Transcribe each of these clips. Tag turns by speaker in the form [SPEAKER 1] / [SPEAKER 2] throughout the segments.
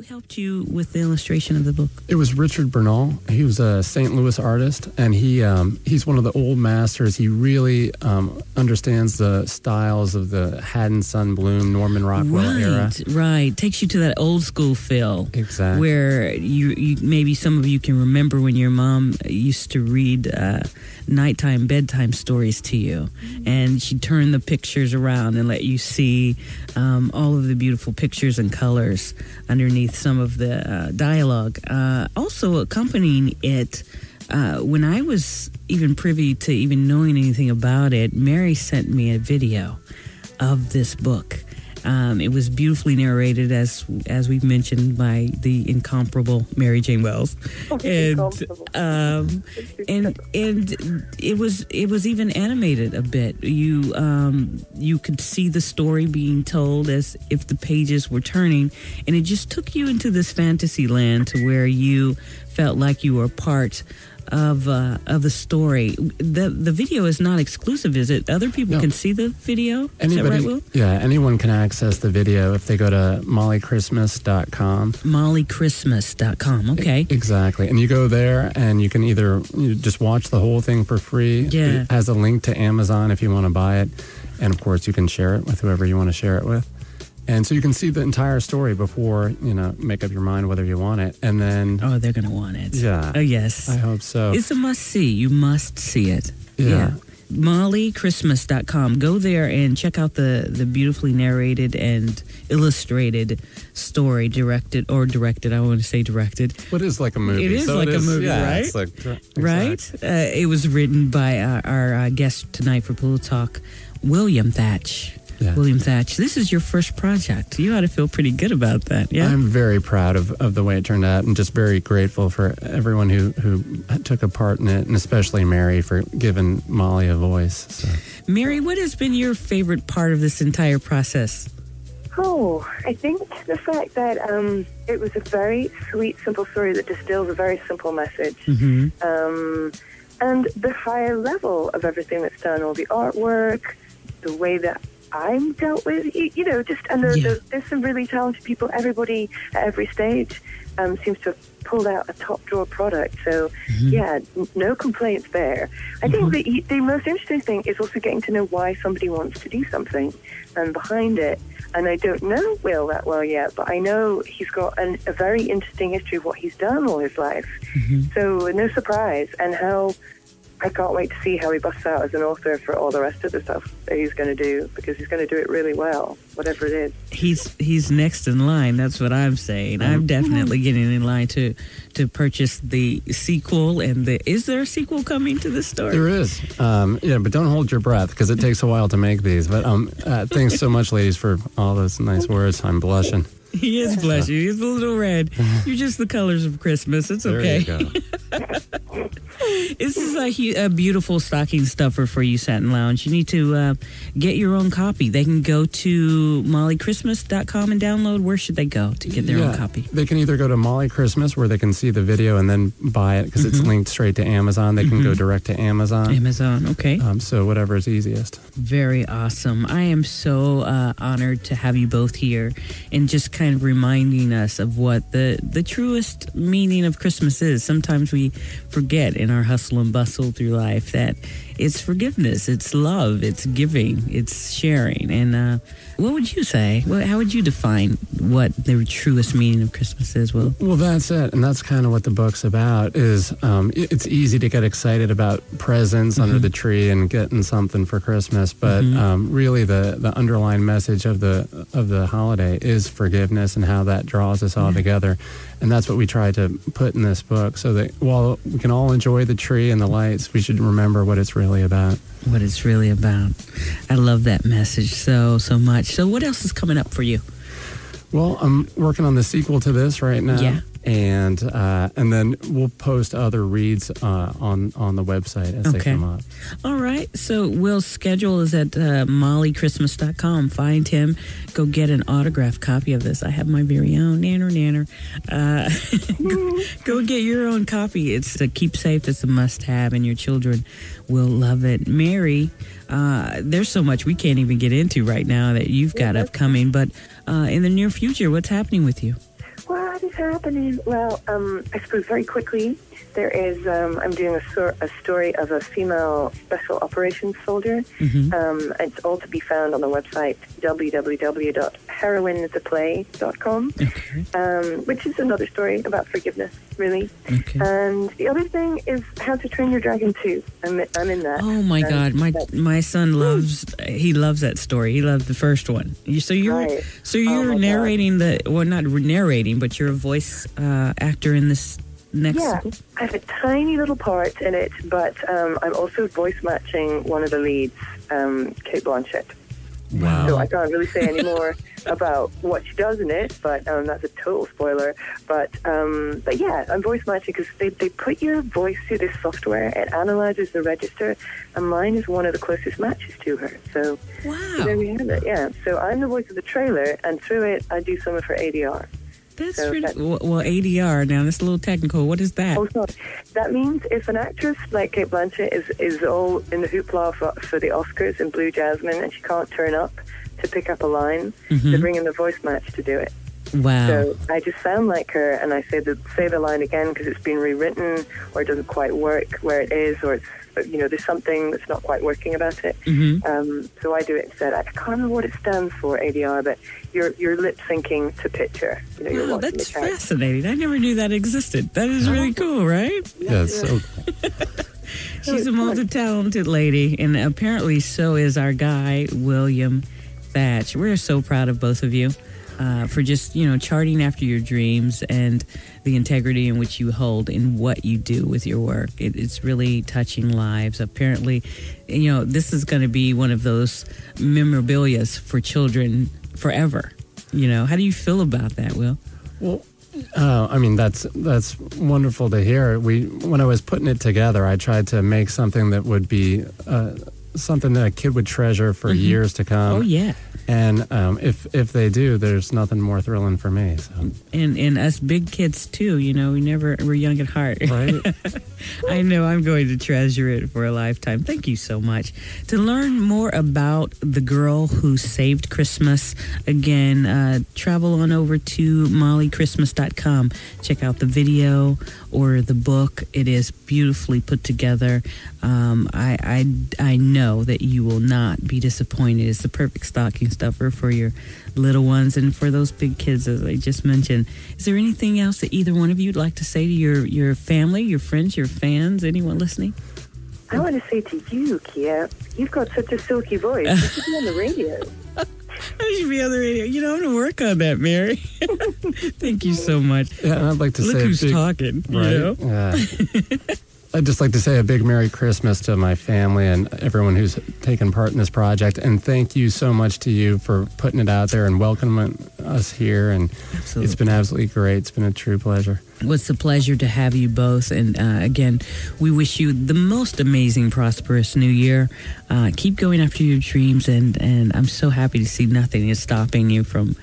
[SPEAKER 1] helped you with the illustration of the book?
[SPEAKER 2] It was Richard Bernal. He was a St. Louis artist, and he's one of the old masters. He really understands the styles of the Haddon Sun Bloom, Norman Rockwell era.
[SPEAKER 1] Right. Takes you to that old school feel.
[SPEAKER 2] Exactly.
[SPEAKER 1] Where you maybe some of you can remember when your mom used to read nighttime, bedtime stories to you. And she'd turn the pictures around and let you see all of the beautiful pictures and colors underneath some of the dialogue. Also accompanying it, when I was even privy to even knowing anything about it, Mary sent me a video of this book. It was beautifully narrated, as we've mentioned, by the incomparable Mary Jane Wells, and it was even animated a bit. You could see the story being told as if the pages were turning, and it just took you into this fantasy land to where you felt like you were part of the story. The video is not exclusive, is it? Other people can see the video? Is that right, Will?
[SPEAKER 2] Yeah, anyone can access the video if they go to mollychristmas.com.
[SPEAKER 1] mollychristmas.com, okay.
[SPEAKER 2] Exactly. And you go there and you can either just watch the whole thing for free.
[SPEAKER 1] Yeah.
[SPEAKER 2] It has a link to Amazon if you want to buy it. And of course, you can share it with whoever you want to share it with. And so you can see the entire story before, make up your mind whether you want it. And then...
[SPEAKER 1] Oh, they're going to want it.
[SPEAKER 2] Yeah.
[SPEAKER 1] Oh, yes.
[SPEAKER 2] I hope so.
[SPEAKER 1] It's a must-see. You must see it.
[SPEAKER 2] Yeah.
[SPEAKER 1] mollychristmas.com. Go there and check out the beautifully narrated and illustrated story, directed, I want to say directed.
[SPEAKER 2] But it is like a movie.
[SPEAKER 1] It is a movie, right?
[SPEAKER 2] It's exactly.
[SPEAKER 1] Right? It was written by our guest tonight for Pillow Talk, William Thach.
[SPEAKER 2] Yeah.
[SPEAKER 1] William Thach, this is your first project. You ought to feel pretty good about that, yeah?
[SPEAKER 2] I'm very proud of the way it turned out and just very grateful for everyone who took a part in it, and especially Mary for giving Molly a voice. So.
[SPEAKER 1] Mary, what has been your favorite part of this entire process?
[SPEAKER 3] Oh, I think the fact that it was a very sweet, simple story that distills a very simple message.
[SPEAKER 1] Mm-hmm.
[SPEAKER 3] And the higher level of everything that's done, all the artwork, the way that I'm dealt with, there's some really talented people. Everybody at every stage seems to have pulled out a top drawer product. So, no complaints there. I think the most interesting thing is also getting to know why somebody wants to do something and behind it. And I don't know Will that well yet, but I know he's got a very interesting history of what he's done all his life. Mm-hmm. So, no surprise. And I can't wait to see how he busts out as an author for all the rest of the stuff that he's going to do, because he's going to do it really well, whatever it is.
[SPEAKER 1] He's next in line. That's what I'm saying. I'm definitely getting in line to purchase the sequel. And is there a sequel coming to this story?
[SPEAKER 2] There is. But don't hold your breath, because it takes a while to make these. But thanks so much, ladies, for all those nice words. I'm blushing.
[SPEAKER 1] He is blushing. He's a little red. You're just the colors of Christmas. It's okay.
[SPEAKER 2] There you go.
[SPEAKER 1] This is a beautiful stocking stuffer for you, Satin Lounge. You need to get your own copy. They can go to mollychristmas.com and download. Where should they go to get their own copy?
[SPEAKER 2] They can either go to Molly Christmas, where they can see the video and then buy it, because it's linked straight to Amazon. They can go direct to Amazon.
[SPEAKER 1] Amazon, okay.
[SPEAKER 2] So whatever is easiest.
[SPEAKER 1] Very awesome. I am so honored to have you both here and just kind of reminding us of what the truest meaning of Christmas is. Sometimes we forget in our hustle and bustle through life that it's forgiveness, it's love, it's giving, it's sharing. And what would you say? How would you define what the truest meaning of Christmas is, Will?
[SPEAKER 2] Well, that's it. And that's kind of what the book's about, is it's easy to get excited about presents under the tree and getting something for Christmas. But really the underlying message of the holiday is forgiveness and how that draws us all together. And that's what we tried to put in this book, so that while we can all enjoy the tree and the lights, we should remember what it's really about.
[SPEAKER 1] What it's really about. I love that message so much. So what else is coming up for you?
[SPEAKER 2] Well, I'm working on the sequel to this right now.
[SPEAKER 1] Yeah.
[SPEAKER 2] And then we'll post other reads on the website as they come up.
[SPEAKER 1] All right. So Will's schedule is at mollychristmas.com. Find him. Go get an autographed copy of this. I have my very own. Nanner. Go get your own copy. It's a keepsake. It's a must-have, and your children will love it. Mary, there's so much we can't even get into right now that you've got upcoming. But in the near future, what's happening with you?
[SPEAKER 3] Well, things happening. Well, I suppose very quickly, there is, I'm doing a story of a female special operations soldier. It's all to be found on the website www.heroinetheplay.com, which is another story about forgiveness, really. And the other thing is How to Train Your Dragon 2. I'm in that.
[SPEAKER 1] Oh, my God. My son loves that story. He loved the first one. You're narrating not narrating, but you're a voice actor in this next.
[SPEAKER 3] Yeah, I have a tiny little part in it, but I'm also voice matching one of the leads, Kate Blanchett.
[SPEAKER 2] Wow.
[SPEAKER 3] So I can't really say any more about what she does in it, but that's a total spoiler. But yeah, I'm voice matching because they put your voice through this software. It analyzes the register, and mine is one of the closest matches to her. So,
[SPEAKER 1] wow.
[SPEAKER 3] So there we have it. Yeah. So I'm the voice of the trailer, and through it, I do some of her ADR.
[SPEAKER 1] That's really well. ADR. Now that's a little technical. What is that?
[SPEAKER 3] Oh, sorry. That means if an actress like Kate Blanchett is all in the hoopla for the Oscars in Blue Jasmine, and she can't turn up to pick up a line, they bring in the voice match to do it.
[SPEAKER 1] Wow.
[SPEAKER 3] So I just sound like her, and I say the line again because it's been rewritten, or it doesn't quite work where it is, or it's there's something that's not quite working about it. So I do it instead. I can't remember what it stands for, ADR, but you're lip syncing to picture. You're
[SPEAKER 1] wow,
[SPEAKER 3] watching
[SPEAKER 1] that's
[SPEAKER 3] the character.
[SPEAKER 1] fascinating. I never knew that existed. That is really cool, right?
[SPEAKER 2] Yeah, it's so
[SPEAKER 1] She's a multi-talented lady, and apparently so is our guy, William Thach. We're so proud of both of you for just, charting after your dreams and the integrity in which you hold in what you do with your work. It's really touching lives. Apparently, this is going to be one of those memorabilias for children forever. How do you feel about that, Will?
[SPEAKER 2] Well, I mean, that's wonderful to hear. When I was putting it together, I tried to make something that would be something that a kid would treasure for years to come.
[SPEAKER 1] Oh, yeah.
[SPEAKER 2] And if they do, there's nothing more thrilling for me. So.
[SPEAKER 1] And us big kids too, we're young at heart.
[SPEAKER 2] Right.
[SPEAKER 1] I know I'm going to treasure it for a lifetime. Thank you so much. To learn more about the girl who saved Christmas, again, travel on over to mollychristmas.com. Check out the video or the book. It is beautifully put together. I know that you will not be disappointed. It's the perfect stocking stuffer for your little ones and for those big kids, as I just mentioned. Is there anything else that either one of you would like to say to your family, your friends, your fans, anyone listening?
[SPEAKER 3] I want to say to you, Kia, you've got such a silky voice. You should be on the radio.
[SPEAKER 1] I should be on the radio. I'm going to work on that, Mary. Thank you so much.
[SPEAKER 2] Yeah, and I'd like to
[SPEAKER 1] Look
[SPEAKER 2] say
[SPEAKER 1] who's talking,
[SPEAKER 2] right? I'd just like to say a big Merry Christmas to my family and everyone who's taken part in this project. And thank you so much to you for putting it out there and welcoming us here. And
[SPEAKER 1] Absolutely.
[SPEAKER 2] It's been absolutely great. It's been a true pleasure.
[SPEAKER 1] Well, it's a pleasure to have you both. And again, we wish you the most amazing, prosperous new year. Keep going after your dreams. And I'm so happy to see nothing is stopping you from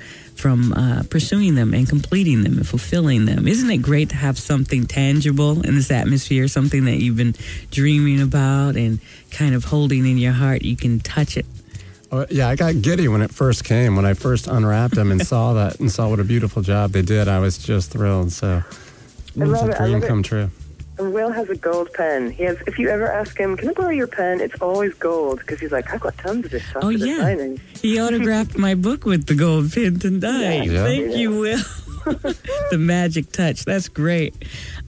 [SPEAKER 1] pursuing them and completing them and fulfilling them. Isn't it great to have something tangible in this atmosphere, something that you've been dreaming about and kind of holding in your heart? You can touch it.
[SPEAKER 2] Oh, yeah, I got giddy when it first came. When I first unwrapped them and saw that and saw what a beautiful job they did, I was just thrilled. So it was a dream come true.
[SPEAKER 3] And Will has a gold pen. If you ever ask him, can I borrow your pen? It's always gold because he's like, I've got tons of this stuff.
[SPEAKER 1] Oh, yeah.
[SPEAKER 3] Designing.
[SPEAKER 1] He autographed my book with the gold pen tonight.
[SPEAKER 2] Yeah.
[SPEAKER 1] Thank you, Will. The magic touch. That's great.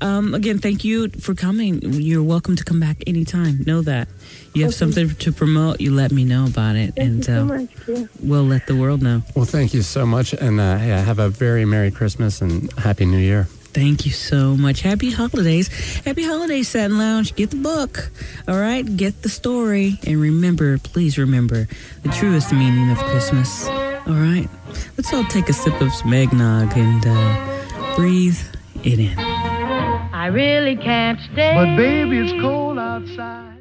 [SPEAKER 1] Again, thank you for coming. You're welcome to come back anytime. Know that. You have something to promote, you let me know about it.
[SPEAKER 3] Thank you so much. Yeah.
[SPEAKER 1] We'll let the world know.
[SPEAKER 2] Well, thank you so much. And have a very Merry Christmas and Happy New Year.
[SPEAKER 1] Thank you so much. Happy holidays. Happy holidays, Satin Lounge. Get the book. All right? Get the story. And remember, please remember, the truest meaning of Christmas. All right? Let's all take a sip of some eggnog and breathe it in.
[SPEAKER 4] I really can't stay.
[SPEAKER 5] But baby, it's cold outside.